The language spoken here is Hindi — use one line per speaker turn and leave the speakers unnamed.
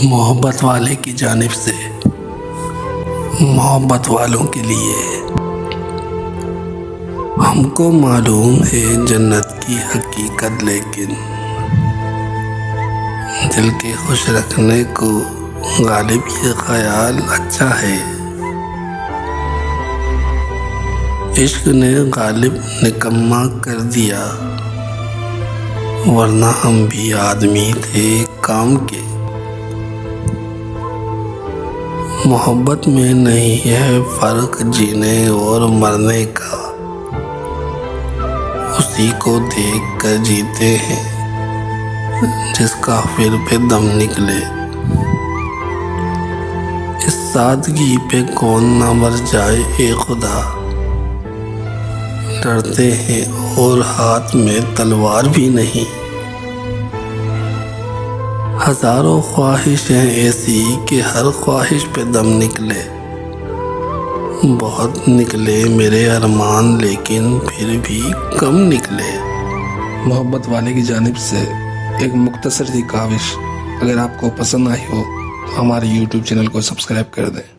मोहब्बत वाले की जानिब से मोहब्बत वालों के लिए। हमको मालूम है जन्नत की हकीकत, लेकिन दिल के खुश रखने को गालिब ये ख्याल अच्छा है। इश्क ने गालिब निकम्मा कर दिया, वरना हम भी आदमी थे काम के। मोहब्बत में नहीं है फर्क जीने और मरने का, उसी को देख कर जीते हैं जिसका फिर पे दम निकले। इस सादगी पे कौन ना मर जाए ए खुदा, डरते हैं और हाथ में तलवार भी नहीं। हजारों ख्वाहिशें ऐसी कि हर ख्वाहिश पे दम निकले। बहुत निकले मेरे अरमान, लेकिन फिर भी कम निकले।
मोहब्बत वाले की जानिब से एक मुख्तसर सी काविश अगर आपको पसंद आई हो तो हमारे YouTube चैनल को सब्सक्राइब कर दें।